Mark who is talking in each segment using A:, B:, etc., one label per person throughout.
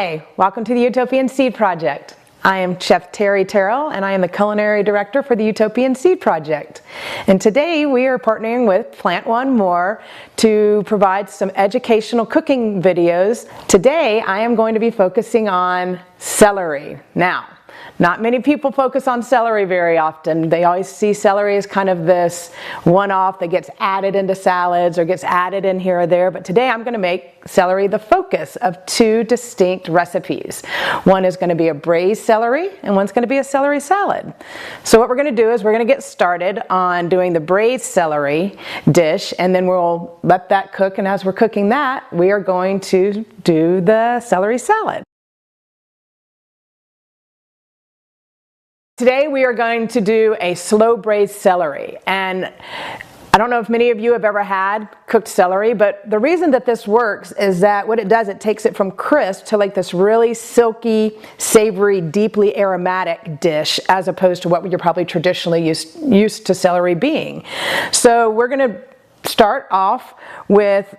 A: Hi, welcome to the Utopian Seed Project. I am Chef Terri Terrell and I am the Culinary Director for the Utopian Seed Project. And today we are partnering with Plant One More to provide some educational cooking videos. Today I am going to be focusing on celery. Now, not many people focus on celery very often. They always see celery as kind of this one-off that gets added into salads or gets added in here or there. But today I'm going to make celery the focus of two distinct recipes. One is going to be a braised celery and one's going to be a celery salad. So what we're going to do is we're going to get started on doing the braised celery dish, and then we'll let that cook, and as we're cooking that, we are going to do the celery salad. Today we are going to do a slow-braised celery, and I don't know if many of you have ever had cooked celery, but the reason that this works is that what it does, it takes it from crisp to like this really silky, savory, deeply aromatic dish, as opposed to what you're probably traditionally used to celery being. So we're going to start off with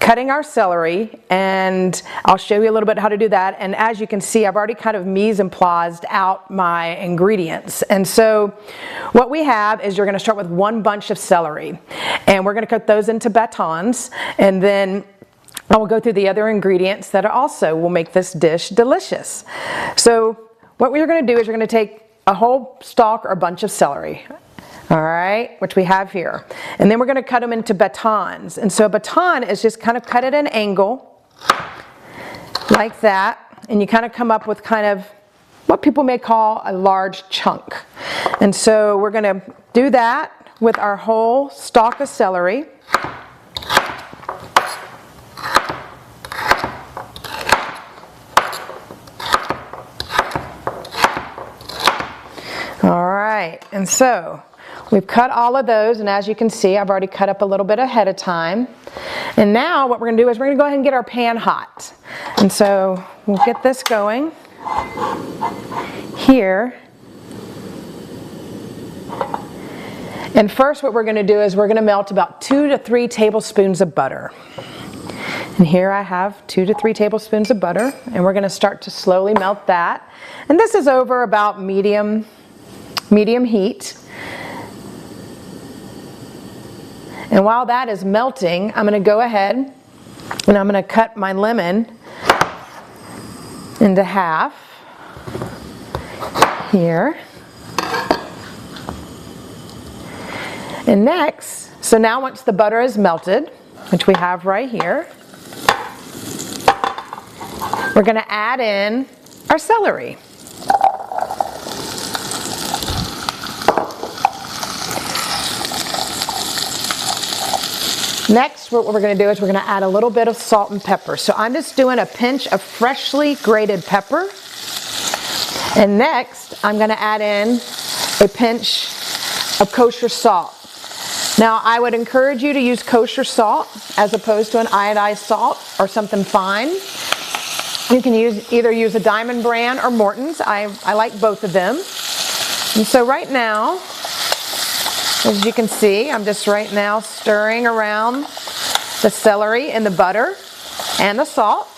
A: cutting our celery, and I'll show you a little bit how to do that. And as you can see, I've already kind of mise en placed out my ingredients. And so what we have is you're going to start with one bunch of celery, and we're going to cut those into batons, and then I will go through the other ingredients that also will make this dish delicious. So what we're going to do is you're going to take a whole stalk or a bunch of celery. All right, which we have here. And then we're going to cut them into batons. And so a baton is just kind of cut at an angle like that. And you kind of come up with kind of what people may call a large chunk. And so we're going to do that with our whole stalk of celery. All right, and so we've cut all of those, and as you can see, I've already cut up a little bit ahead of time. And now what we're going to do is we're going to go ahead and get our pan hot. And so we'll get this going here. And first what we're going to do is we're going to melt about 2 to 3 tablespoons of butter. And here I have 2 to 3 tablespoons of butter, and we're going to start to slowly melt that. And this is over about medium heat. And while that is melting, I'm going to go ahead and I'm going to cut my lemon into half here. And next, so now once the butter is melted, which we have right here, we're going to add in our celery. Next, what we're going to do is we're going to add a little bit of salt and pepper. So I'm just doing a pinch of freshly grated pepper. And next, I'm going to add in a pinch of kosher salt. Now, I would encourage you to use kosher salt as opposed to an iodized salt or something fine. You can either use a Diamond brand or Morton's. I like both of them. And so right now, as you can see, I'm just right now stirring around the celery in the butter and the salt,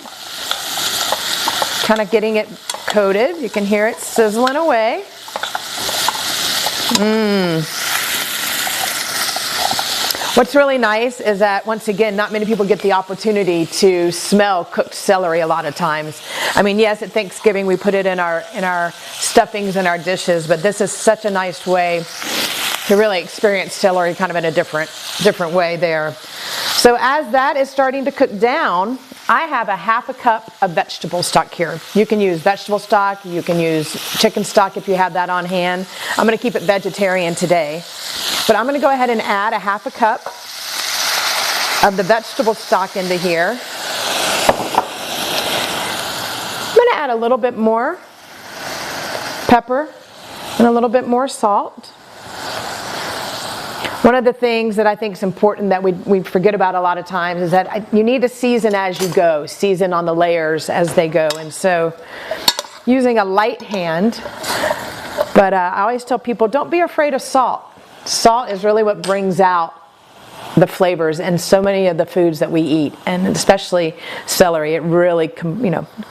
A: kind of getting it coated. You can hear it sizzling away. What's really nice is that, once again, not many people get the opportunity to smell cooked celery a lot of times. I mean, yes, at Thanksgiving we put it in our stuffings and our dishes, but this is such a nice way to really experience celery kind of in a different way there. So as that is starting to cook down, I have a half a cup of vegetable stock here. You can use vegetable stock, you can use chicken stock if you have that on hand. I'm going to keep it vegetarian today. But I'm going to go ahead and add a half a cup of the vegetable stock into here. I'm going to add a little bit more pepper and a little bit more salt. One of the things that I think is important that we forget about a lot of times is that you need to season as you go, season on the layers as they go. And so using a light hand, but I always tell people, don't be afraid of salt. Salt is really what brings out the flavors in so many of the foods that we eat, and especially celery. It really,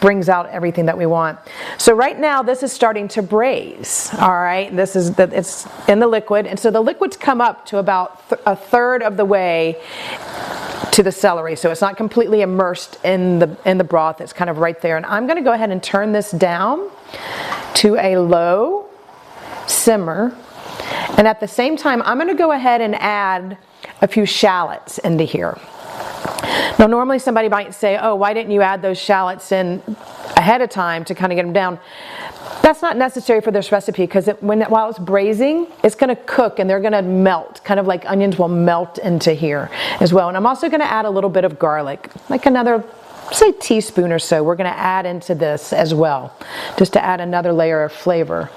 A: brings out everything that we want. So right now this is starting to braise. All right, it's in the liquid, and so the liquids come up to about a third of the way to the celery, so it's not completely immersed in the broth. It's kind of right there, and I'm going to go ahead and turn this down to a low simmer, and at the same time I'm going to go ahead and add a few shallots into here. Now normally somebody might say, oh, why didn't you add those shallots in ahead of time to kind of get them down? That's not necessary for this recipe, because while it's braising, it's going to cook and they're going to melt, kind of like onions will melt into here as well. And I'm also going to add a little bit of garlic, like another, say, teaspoon or so. We're going to add into this as well, just to add another layer of flavor.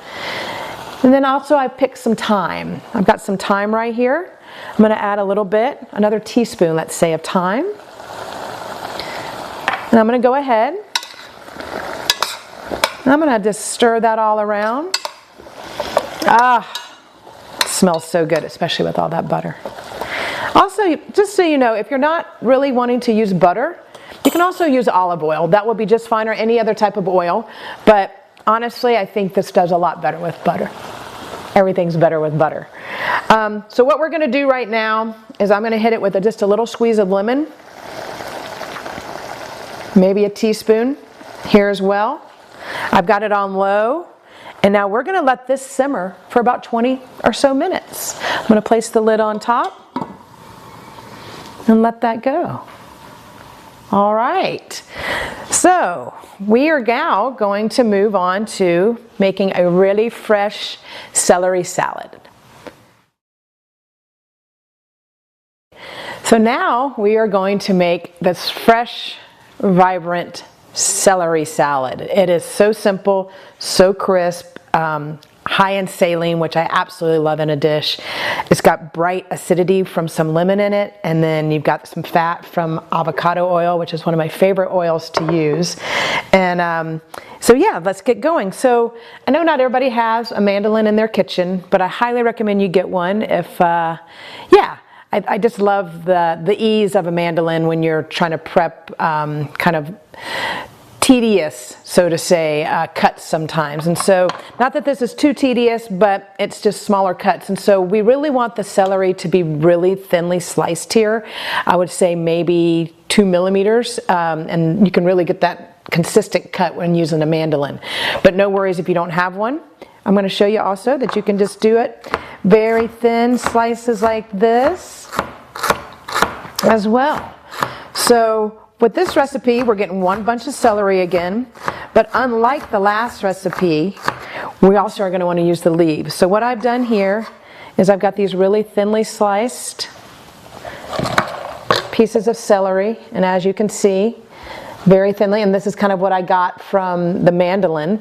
A: And then also I picked some thyme. I've got some thyme right here. I'm going to add a little bit, another teaspoon, let's say, of thyme. And I'm going to go ahead. I'm going to just stir that all around. It smells so good, especially with all that butter. Also, just so you know, if you're not really wanting to use butter, you can also use olive oil. That would be just fine, or any other type of oil. But honestly, I think this does a lot better with butter. Everything's better with butter. So what we're going to do right now is I'm going to hit it with just a little squeeze of lemon. Maybe a teaspoon here as well. I've got it on low, and now we're going to let this simmer for about 20 or so minutes. I'm going to place the lid on top and let that go. All right, so we are now going to move on to making a really fresh celery salad. So now we are going to make this fresh, vibrant celery salad. It is so simple, so crisp, high in saline, which I absolutely love in a dish. It's got bright acidity from some lemon in it, and then you've got some fat from avocado oil, which is one of my favorite oils to use. And so yeah, let's get going. So I know not everybody has a mandolin in their kitchen, but I highly recommend you get one if, I just love the ease of a mandolin when you're trying to prep kind of tedious, so to say, cuts sometimes. And so, not that this is too tedious, but it's just smaller cuts. And so we really want the celery to be really thinly sliced here. I would say maybe 2 millimeters, and you can really get that consistent cut when using a mandolin. But no worries if you don't have one. I'm going to show you also that you can just do it very thin slices like this as well. So with this recipe, we're getting one bunch of celery again, but unlike the last recipe, we also are going to want to use the leaves. So what I've done here is I've got these really thinly sliced pieces of celery, and as you can see, very thinly, and this is kind of what I got from the mandolin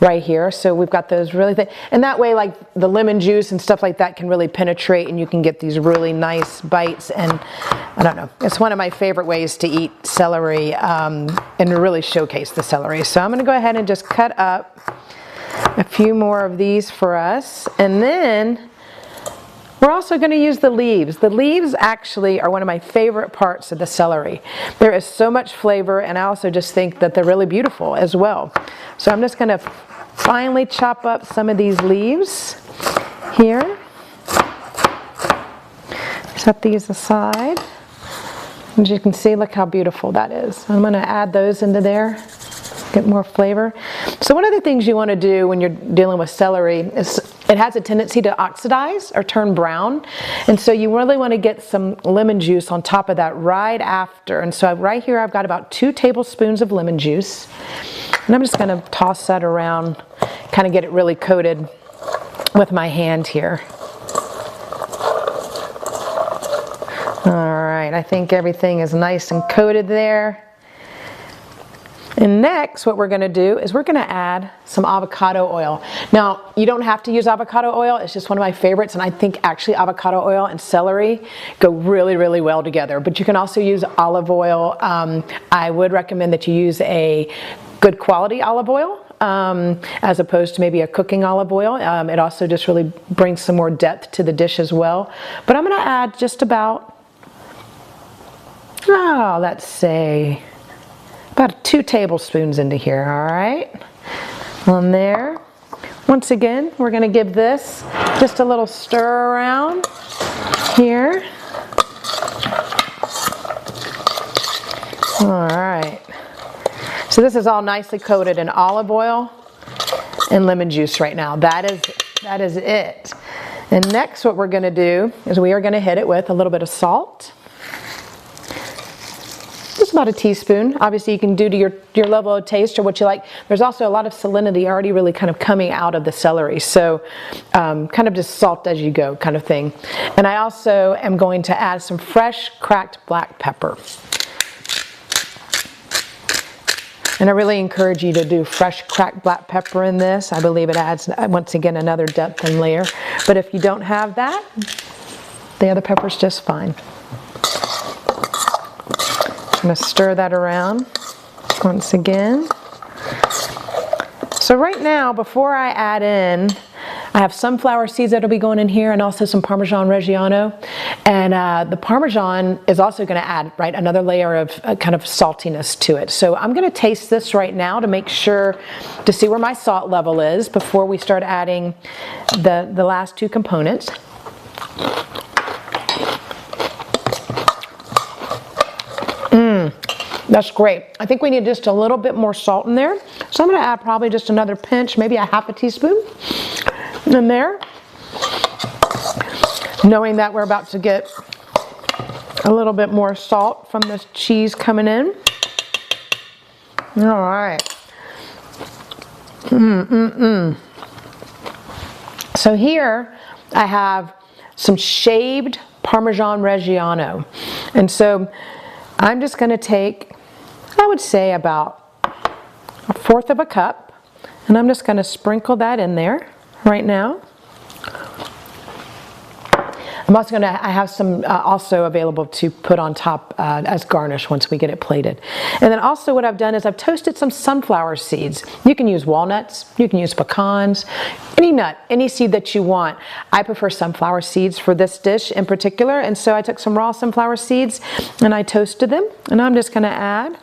A: right here. So we've got those really thin, and that way, like, the lemon juice and stuff like that can really penetrate, and you can get these really nice bites. And I don't know, it's one of my favorite ways to eat celery and really showcase the celery. So I'm going to go ahead and just cut up a few more of these for us, and then we're also going to use the leaves. The leaves actually are one of my favorite parts of the celery. There is so much flavor, and I also just think that they're really beautiful as well. So I'm just going to finely chop up some of these leaves here. Set these aside. As you can see, look how beautiful that is. I'm going to add those into there, get more flavor. So one of the things you want to do when you're dealing with celery is it has a tendency to oxidize or turn brown, and so you really want to get some lemon juice on top of that right after. And so right here I've got about 2 tablespoons of lemon juice, and I'm just going to toss that around, kind of get it really coated with my hand here. Alright, I think everything is nice and coated there. And next, what we're going to do is we're going to add some avocado oil. Now, you don't have to use avocado oil. It's just one of my favorites, and I think actually avocado oil and celery go really, really well together. But you can also use olive oil. I would recommend that you use a good quality olive oil as opposed to maybe a cooking olive oil. It also just really brings some more depth to the dish as well. But I'm going to add just about Oh, let's say about 2 tablespoons into here, all right? On there. Once again, we're going to give this just a little stir around here. All right. So this is all nicely coated in olive oil and lemon juice right now. That is it. And next what we're going to do is we are going to hit it with a little bit of salt. Just about a teaspoon. Obviously you can do to your level of taste or what you like. There's also a lot of salinity already really kind of coming out of the celery. So kind of just salt as you go kind of thing. And I also am going to add some fresh cracked black pepper. And I really encourage you to do fresh cracked black pepper in this. I believe it adds, once again, another depth and layer. But if you don't have that, the other pepper's just fine. I'm going to stir that around once again. So right now, before I add in, I have sunflower seeds that will be going in here and also some Parmesan Reggiano. And the Parmesan is also going to add, right, another layer of kind of saltiness to it. So I'm going to taste this right now to make sure, to see where my salt level is before we start adding the last 2 components. That's great. I think we need just a little bit more salt in there. So I'm going to add probably just another pinch, maybe a half a teaspoon in there. Knowing that we're about to get a little bit more salt from this cheese coming in. All right. So here I have some shaved Parmesan Reggiano. And so I'm just going to take, I would say about 1/4 of a cup, and I'm just going to sprinkle that in there right now. I'm also going to, I have some also available to put on top as garnish once we get it plated. And then also what I've done is I've toasted some sunflower seeds. You can use walnuts, you can use pecans, any nut, any seed that you want. I prefer sunflower seeds for this dish in particular, and so I took some raw sunflower seeds and I toasted them, and I'm just going to add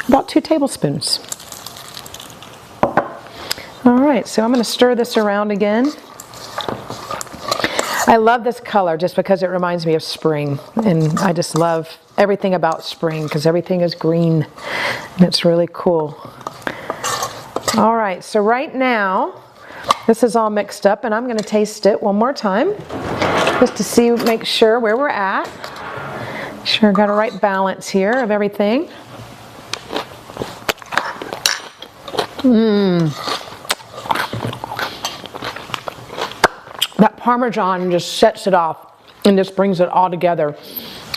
A: about 2 tablespoons. All right, so I'm going to stir this around again. I love this color just because it reminds me of spring, and I just love everything about spring because everything is green and it's really cool. All right, so right now this is all mixed up, and I'm going to taste it one more time just to see, make sure where we're at. Sure, got a right balance here of everything. That Parmesan just sets it off and just brings it all together.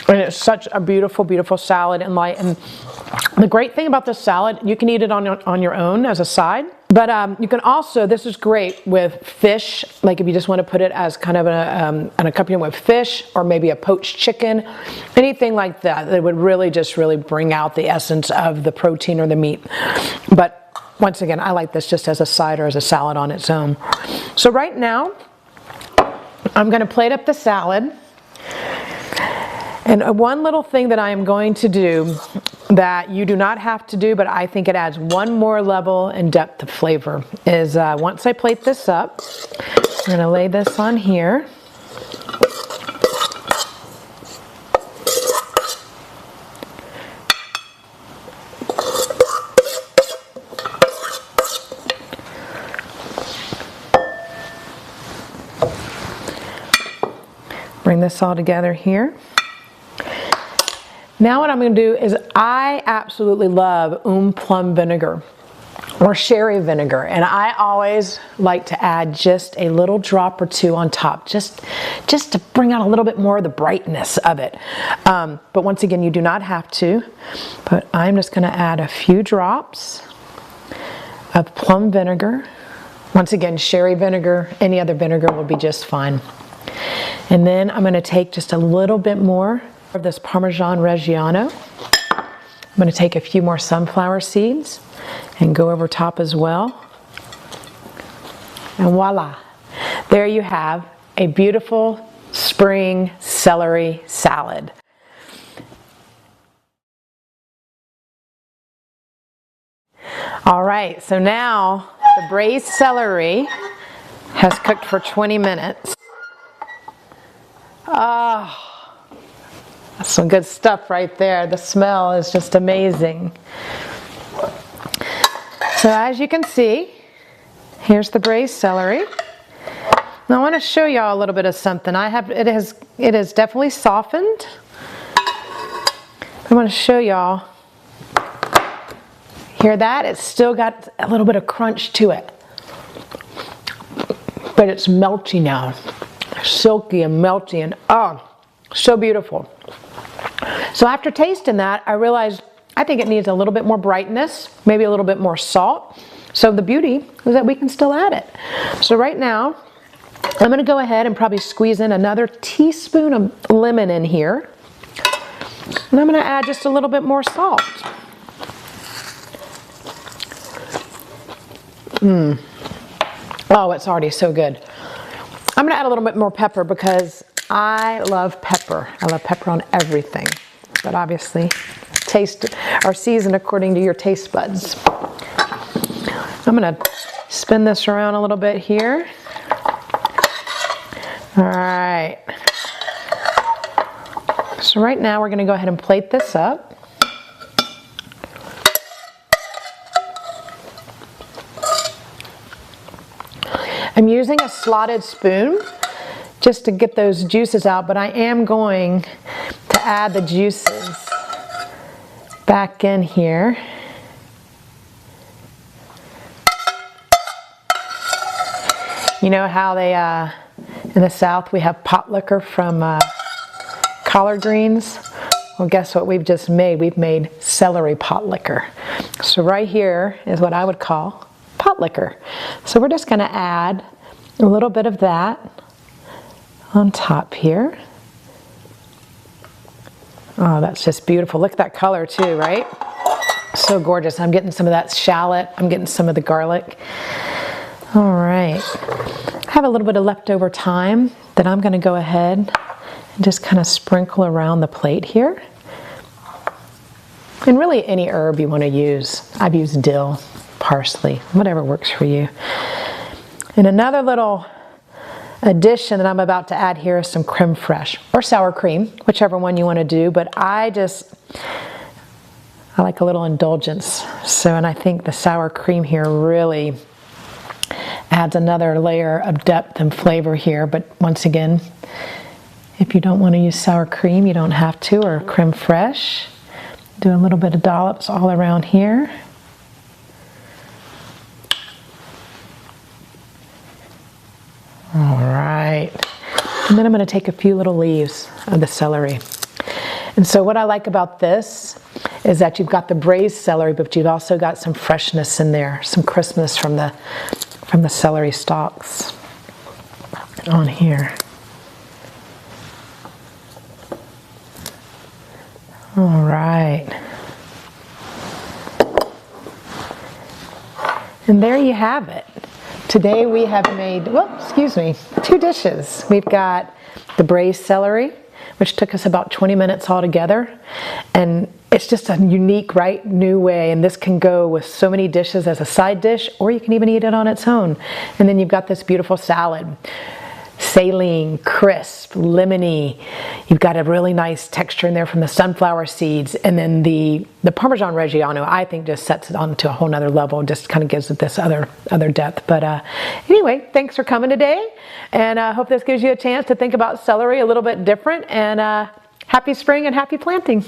A: And it's such a beautiful, beautiful salad and light. And the great thing about this salad, you can eat it on your own as a side. But you can also, this is great with fish, like if you just want to put it as kind of an accompaniment with fish, or maybe a poached chicken, anything like that, that would really just really bring out the essence of the protein or the meat. But once again, I like this just as a side or as a salad on its own. So right now, I'm going to plate up the salad. And one little thing that I am going to do that you do not have to do, but I think it adds one more level and depth of flavor, is once I plate this up, I'm going to lay this on here. Bring this all together here. Now what I'm going to do is, I absolutely love plum vinegar or sherry vinegar, and I always like to add just a little drop or 2 on top, just to bring out a little bit more of the brightness of it. But once again, you do not have to, but I'm just going to add a few drops of plum vinegar. Once again, sherry vinegar, any other vinegar will be just fine. And then I'm going to take just a little bit more of this Parmesan Reggiano. I'm going to take a few more sunflower seeds and go over top as well. And voila, there you have a beautiful spring celery salad. All right, so now the braised celery has cooked for 20 minutes. Oh, that's some good stuff right there. The smell is just amazing. So as you can see, here's the braised celery. Now I want to show y'all a little bit of something. It has definitely softened. I want to show y'all. Hear that? It's still got a little bit of crunch to it. But it's melty now. Silky and melty and oh, so beautiful. So after tasting that, I realized I think it needs a little bit more brightness, maybe a little bit more salt. So the beauty is that we can still add it. So right now, I'm going to go ahead and probably squeeze in another teaspoon of lemon in here. And I'm going to add just a little bit more salt. Oh, it's already so good. I'm going to add a little bit more pepper because I love pepper. I love pepper on everything. But obviously, taste or season according to your taste buds. I'm going to spin this around a little bit here. All right. So right now we're going to go ahead and plate this up. I'm using a slotted spoon just to get those juices out, but I am going to add the juices back in here. You know how they, in the South, we have pot liquor from collard greens? Well, guess what we've just made? We've made celery pot liquor. So right here is what I would call pot liquor. So we're just going to add a little bit of that on top here. Oh, that's just beautiful. Look at that color too, right? So gorgeous. I'm getting some of that shallot. I'm getting some of the garlic. All right. I have a little bit of leftover thyme that I'm going to go ahead and just kind of sprinkle around the plate here. And really any herb you want to use. I've used dill, parsley, whatever works for you. And another little addition that I'm about to add here is some creme fraiche or sour cream, whichever one you want to do, but I like a little indulgence. So, and I think the sour cream here really adds another layer of depth and flavor here. But once again, if you don't want to use sour cream, you don't have to, or creme fraiche. Do a little bit of dollops all around here. All right, and then I'm going to take a few little leaves of the celery. And so what I like about this is that you've got the braised celery, but you've also got some freshness in there, some crispness from the celery stalks on here. All right. And there you have it. Today we have made, well, excuse me, 2 dishes. We've got the braised celery, which took us about 20 minutes altogether. And it's just a unique, right, new way. And this can go with so many dishes as a side dish, or you can even eat it on its own. And then you've got this beautiful salad. Saline, crisp, lemony. You've got a really nice texture in there from the sunflower seeds. And then the Parmesan Reggiano, I think, just sets it on to a whole nother level, just kind of gives it this other depth. But anyway, thanks for coming today. And I hope this gives you a chance to think about celery a little bit different. And happy spring and happy planting.